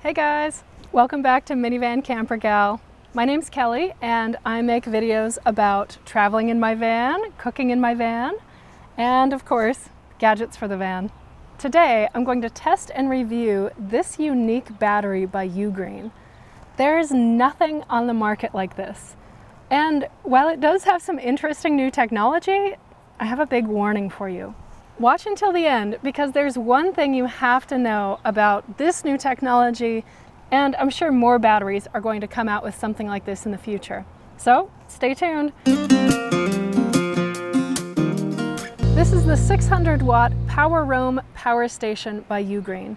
Hey guys, welcome back to Minivan Camper Gal. My name's Kelly and I make videos about traveling in my van, cooking in my van, and of course, gadgets for the van. Today, I'm going to test and review this unique battery by Ugreen. There is nothing on the market like this. And while it does have some interesting new technology, I have a big warning for you. Watch until the end because there's one thing you have to know about this new technology, and I'm sure more batteries are going to come out with something like this in the future. So stay tuned. This is the 600 watt PowerRoam power station by Ugreen.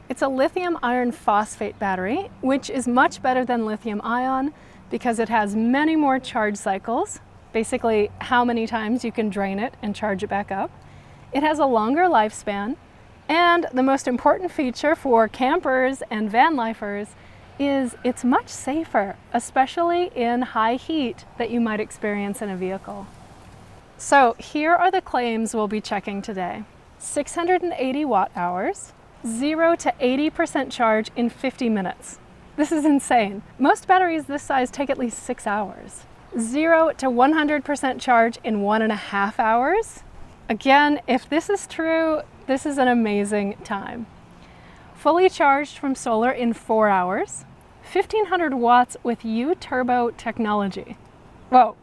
It's a lithium iron phosphate battery, which is much better than lithium ion because it has many more charge cycles, basically how many times you can drain it and charge it back up. It has a longer lifespan, and the most important feature for campers and van lifers is it's much safer, especially in high heat that you might experience in a vehicle. So here are the claims we'll be checking today. 680 watt hours, 0 to 80% charge in 50 minutes. This is insane. Most batteries this size take at least 6 hours. 0 to 100% charge in 1.5 hours. Again, if this is true, this is an amazing time. Fully charged from solar in 4 hours, 1500 watts with U-turbo technology. Whoa,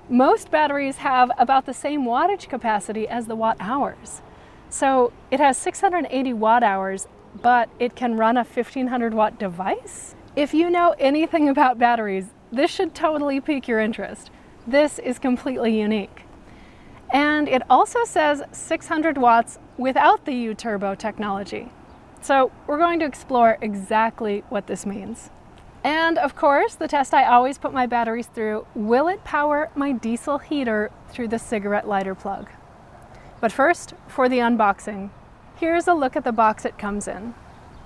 most batteries have about the same wattage capacity as the watt hours. So it has 680 watt hours, but it can run a 1500 watt device? If you know anything about batteries, this should totally pique your interest. This is completely unique. And it also says 600 watts without the U-turbo technology. So we're going to explore exactly what this means. And of course, the test I always put my batteries through, will it power my diesel heater through the cigarette lighter plug? But first, for the unboxing, here's a look at the box it comes in.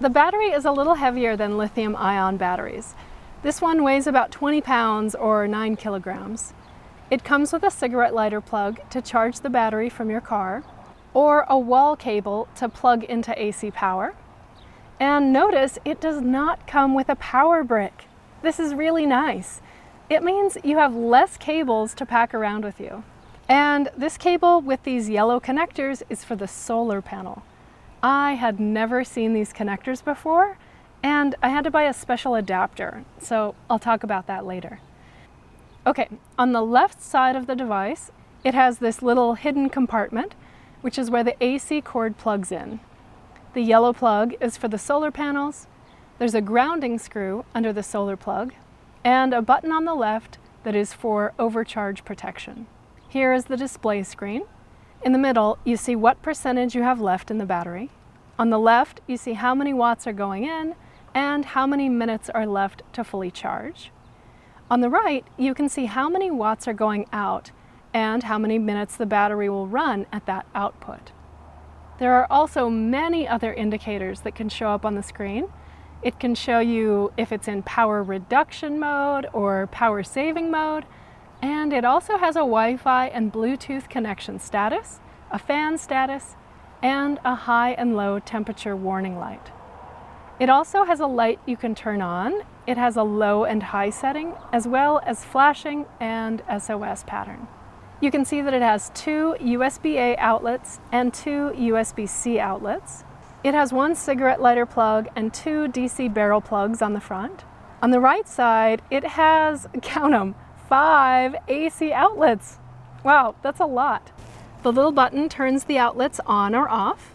The battery is a little heavier than lithium-ion batteries. This one weighs about 20 pounds or 9 kilograms. It comes with a cigarette lighter plug to charge the battery from your car, or a wall cable to plug into AC power. And notice it does not come with a power brick. This is really nice. It means you have less cables to pack around with you. And this cable with these yellow connectors is for the solar panel. I had never seen these connectors before, and I had to buy a special adapter, so I'll talk about that later. Okay, on the left side of the device, it has this little hidden compartment, which is where the AC cord plugs in. The yellow plug is for the solar panels. There's a grounding screw under the solar plug, and a button on the left that is for overcharge protection. Here is the display screen. In the middle, you see what percentage you have left in the battery. On the left, you see how many watts are going in and how many minutes are left to fully charge. On the right, you can see how many watts are going out and how many minutes the battery will run at that output. There are also many other indicators that can show up on the screen. It can show you if it's in power reduction mode or power saving mode, and it also has a Wi-Fi and Bluetooth connection status, a fan status, and a high and low temperature warning light. It also has a light you can turn on. It has a low and high setting, as well as flashing and SOS pattern. You can see that it has 2 USB-A outlets and 2 USB-C outlets. It has 1 cigarette lighter plug and 2 DC barrel plugs on the front. On the right side, it has, count them, 5 AC outlets. Wow, that's a lot. The little button turns the outlets on or off.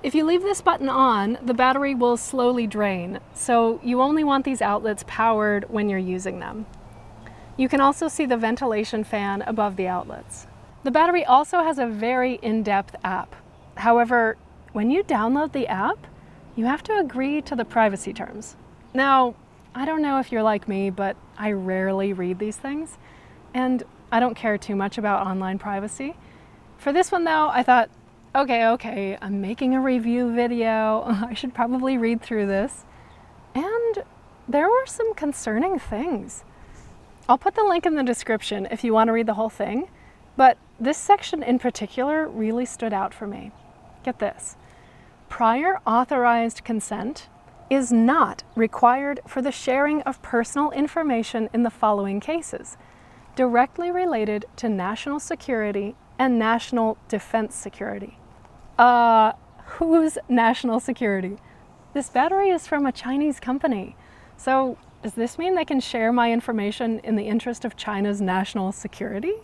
If you leave this button on, the battery will slowly drain, so you only want these outlets powered when you're using them. You can also see the ventilation fan above the outlets. The battery also has a very in-depth app. However, when you download the app, you have to agree to the privacy terms. Now, I don't know if you're like me, but I rarely read these things, and I don't care too much about online privacy. For this one though, I thought, okay, I'm making a review video. I should probably read through this. And there were some concerning things. I'll put the link in the description if you want to read the whole thing, but this section in particular really stood out for me. Get this. Prior authorized consent is not required for the sharing of personal information in the following cases, directly related to national security and national defense security. Whose national security? This battery is from a Chinese company. So does this mean they can share my information in the interest of China's national security?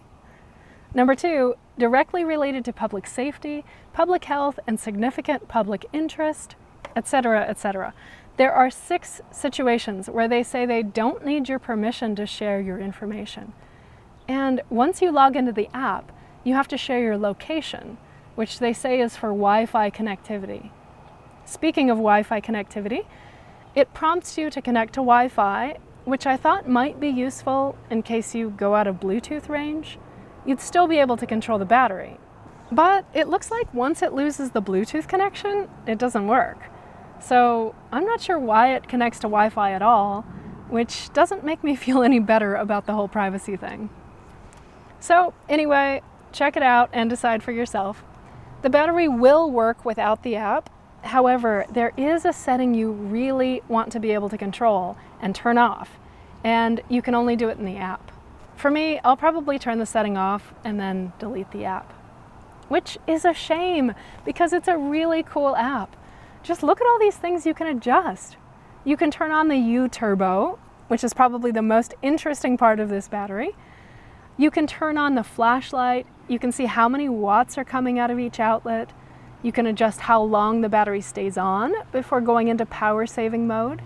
Number 2, directly related to public safety, public health, and significant public interest, etc., etc. There are 6 situations where they say they don't need your permission to share your information. And once you log into the app, you have to share your location, which they say is for Wi-Fi connectivity. Speaking of Wi-Fi connectivity, it prompts you to connect to Wi-Fi, which I thought might be useful in case you go out of Bluetooth range. You'd still be able to control the battery. But it looks like once it loses the Bluetooth connection, it doesn't work. So I'm not sure why it connects to Wi-Fi at all, which doesn't make me feel any better about the whole privacy thing. So anyway, check it out and decide for yourself. The battery will work without the app. However, there is a setting you really want to be able to control and turn off, and you can only do it in the app. For me, I'll probably turn the setting off and then delete the app, which is a shame because it's a really cool app. Just look at all these things you can adjust. You can turn on the U-turbo, which is probably the most interesting part of this battery. You can turn on the flashlight. You can see how many watts are coming out of each outlet. You can adjust how long the battery stays on before going into power saving mode.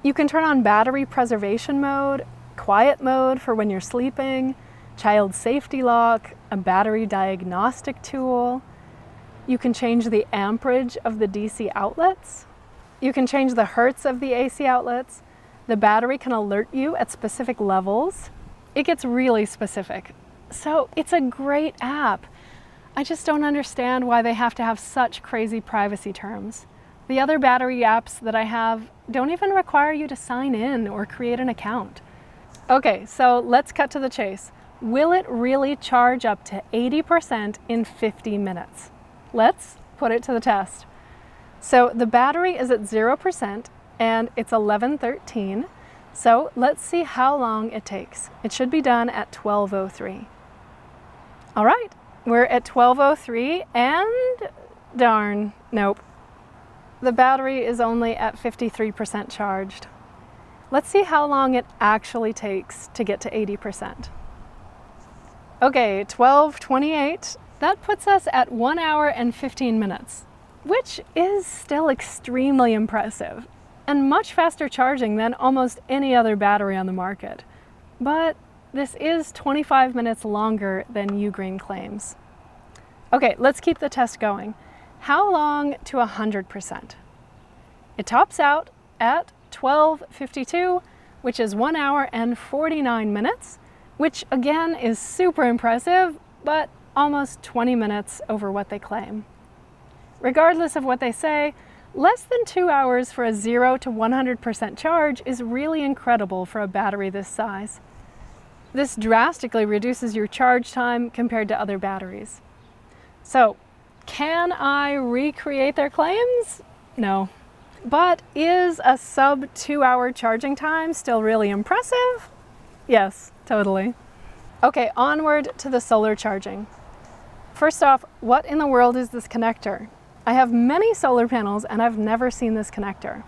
You can turn on battery preservation mode, quiet mode for when you're sleeping, child safety lock, a battery diagnostic tool. You can change the amperage of the DC outlets. You can change the hertz of the AC outlets. The battery can alert you at specific levels. It gets really specific. So it's a great app. I just don't understand why they have to have such crazy privacy terms. The other battery apps that I have don't even require you to sign in or create an account. Okay, so let's cut to the chase. Will it really charge up to 80% in 50 minutes? Let's put it to the test. So the battery is at 0% and it's 11:13. So let's see how long it takes. It should be done at 12:03. All right, we're at 12:03 and darn, nope. The battery is only at 53% charged. Let's see how long it actually takes to get to 80%. Okay, 12:28. That puts us at 1 hour and 15 minutes, which is still extremely impressive and much faster charging than almost any other battery on the market. But this is 25 minutes longer than Ugreen claims. Okay, let's keep the test going. How long to 100%? It tops out at 12:52, which is 1 hour and 49 minutes, which again is super impressive, but almost 20 minutes over what they claim. Regardless of what they say, less than 2 hours for a 0 to 100% charge is really incredible for a battery this size. This drastically reduces your charge time compared to other batteries. So, can I recreate their claims? No. But is a sub 2 hour charging time still really impressive? Yes, totally. Okay, onward to the solar charging. First off, what in the world is this connector? I have many solar panels and I've never seen this connector.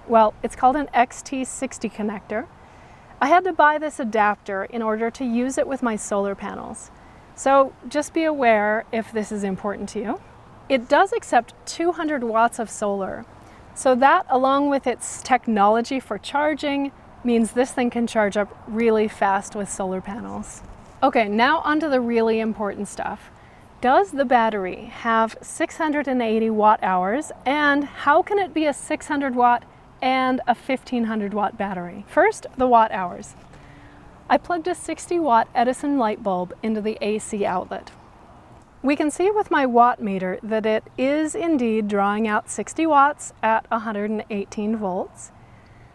Well, it's called an XT60 connector. I had to buy this adapter in order to use it with my solar panels. So just be aware if this is important to you. It does accept 200 watts of solar. So that, along with its technology for charging, means this thing can charge up really fast with solar panels. Okay, now onto the really important stuff. Does the battery have 680 watt hours, and how can it be a 600 watt and a 1500 watt battery? First, the watt hours. I plugged a 60 watt Edison light bulb into the AC outlet. We can see with my watt meter that it is indeed drawing out 60 watts at 118 volts.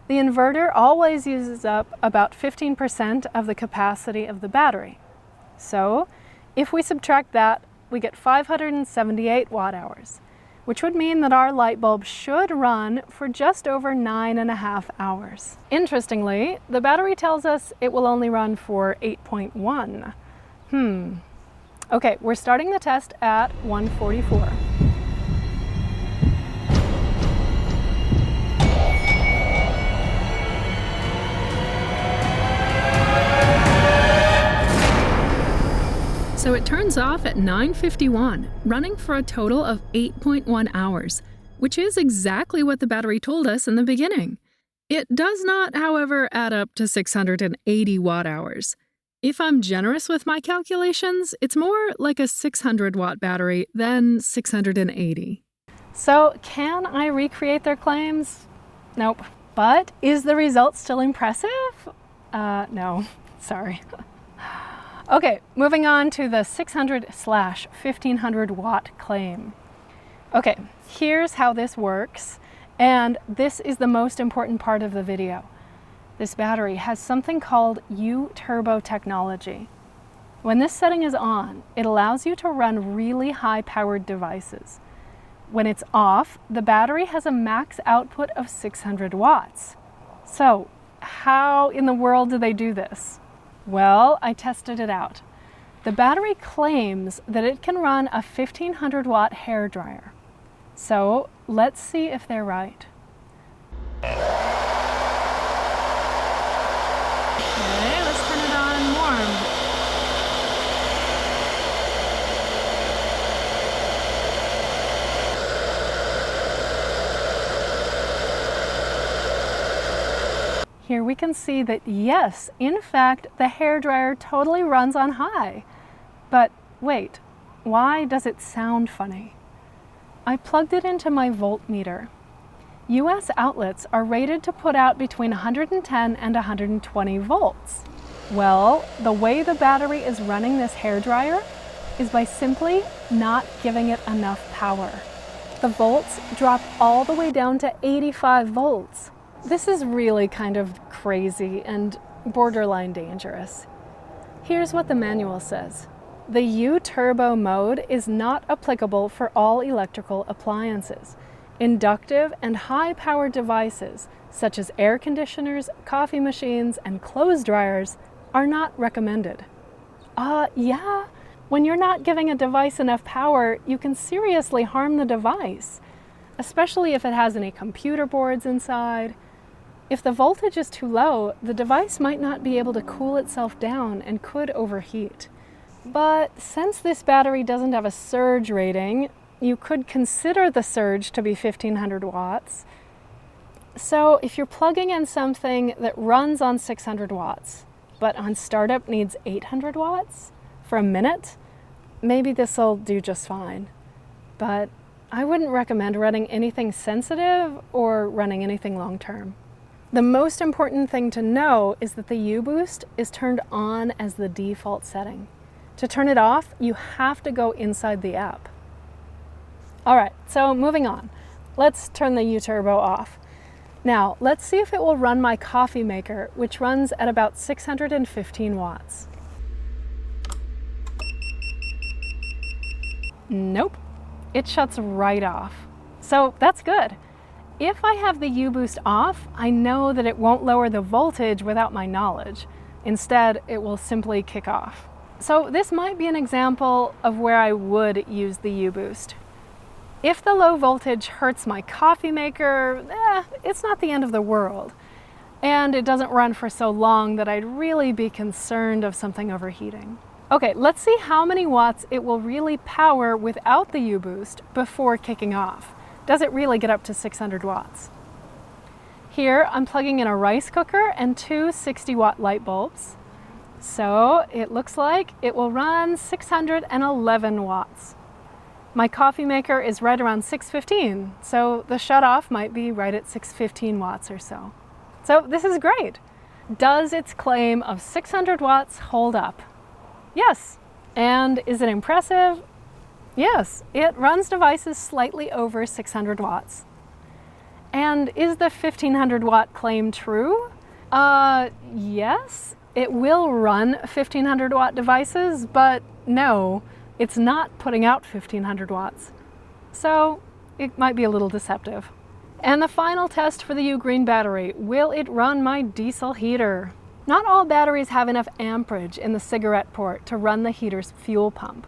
The inverter always uses up about 15% of the capacity of the battery. So if we subtract that, we get 578 watt hours. which would mean that our light bulb should run for just over 9.5 hours. Interestingly, the battery tells us it will only run for 8.1. Okay, we're starting the test at 144. So it turns off at 9:51, running for a total of 8.1 hours, which is exactly what the battery told us in the beginning. It does not, however, add up to 680 watt-hours. If I'm generous with my calculations, it's more like a 600-watt battery than 680. So can I recreate their claims? Nope. But is the result still impressive? No, sorry. Okay, moving on to the 600/1500 watt claim. Okay, here's how this works, and this is the most important part of the video. This battery has something called U-turbo technology. When this setting is on, it allows you to run really high-powered devices. When it's off, the battery has a max output of 600 watts. So, how in the world do they do this? Well, I tested it out. The battery claims that it can run a 1500 watt hairdryer. So let's see if they're right. Okay, let's turn it on warm. Here we can see that yes, in fact, the hairdryer totally runs on high. But wait, why does it sound funny? I plugged it into my voltmeter. US outlets are rated to put out between 110 and 120 volts. Well, the way the battery is running this hairdryer is by simply not giving it enough power. The volts drop all the way down to 85 volts. This is really kind of crazy and borderline dangerous. Here's what the manual says. The U-turbo mode is not applicable for all electrical appliances. Inductive and high-powered devices, such as air conditioners, coffee machines, and clothes dryers, are not recommended. Yeah, when you're not giving a device enough power, you can seriously harm the device, especially if it has any computer boards inside. If the voltage is too low, the device might not be able to cool itself down and could overheat. But since this battery doesn't have a surge rating, you could consider the surge to be 1500 watts. So if you're plugging in something that runs on 600 watts, but on startup needs 800 watts for a minute, maybe this will do just fine. But I wouldn't recommend running anything sensitive or running anything long-term. The most important thing to know is that the U-boost is turned on as the default setting. To turn it off, you have to go inside the app. All right, so moving on. Let's turn the U-turbo off. Now, let's see if it will run my coffee maker, which runs at about 615 watts. Nope, it shuts right off. So that's good. If I have the U-boost off, I know that it won't lower the voltage without my knowledge. Instead, it will simply kick off. So this might be an example of where I would use the U-boost. If the low voltage hurts my coffee maker, it's not the end of the world. And it doesn't run for so long that I'd really be concerned of something overheating. Okay, let's see how many watts it will really power without the U-boost before kicking off. Does it really get up to 600 watts? Here, I'm plugging in a rice cooker and two 60-watt light bulbs. So it looks like it will run 611 watts. My coffee maker is right around 615, so the shutoff might be right at 615 watts or so. So this is great. Does its claim of 600 watts hold up? Yes. And is it impressive? Yes, it runs devices slightly over 600 watts. And is the 1500 watt claim true? Yes, it will run 1500 watt devices, but no, it's not putting out 1500 watts. So it might be a little deceptive. And the final test for the Ugreen battery, will it run my diesel heater? Not all batteries have enough amperage in the cigarette port to run the heater's fuel pump.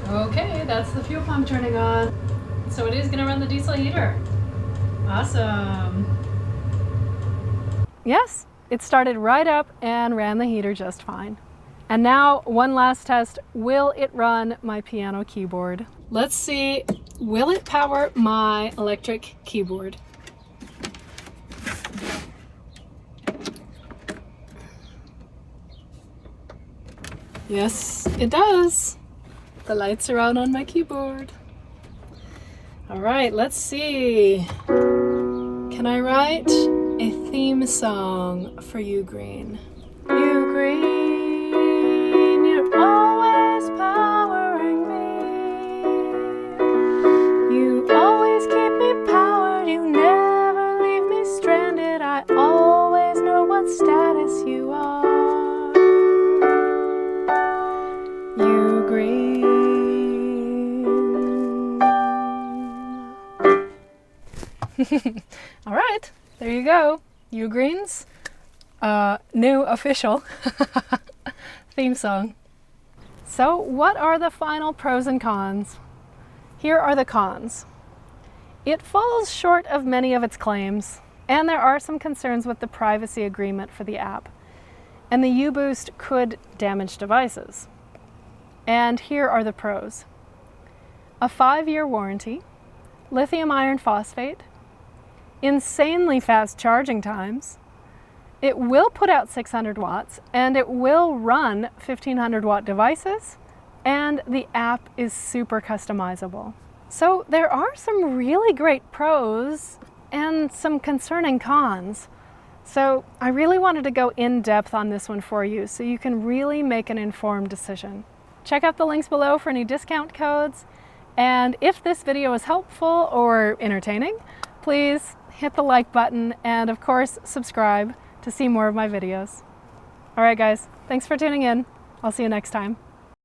Okay, that's the fuel pump turning on. So it is going to run the diesel heater. Awesome. Yes, it started right up and ran the heater just fine. And now one last test, will it run my piano keyboard? Let's see, will it power my electric keyboard? Yes, it does. The lights are on my keyboard. All right, let's see. Can I write a theme song for Ugreen? Ugreen, you're always powering me. You always keep me powered. You never leave me stranded. I always know what status you are. Ugreen. All right, there you go. Ugreen's new official theme song. So what are the final pros and cons? Here are the cons. It falls short of many of its claims, and there are some concerns with the privacy agreement for the app. And the U-Boost could damage devices. And here are the pros. A 5-year warranty, lithium iron phosphate, insanely fast charging times, it will put out 600 watts, and it will run 1500 watt devices, and the app is super customizable. So there are some really great pros and some concerning cons. So I really wanted to go in depth on this one for you so you can really make an informed decision. Check out the links below for any discount codes, and if this video was helpful or entertaining, please hit the like button and of course subscribe to see more of my videos. All right guys, thanks for tuning in. I'll see you next time.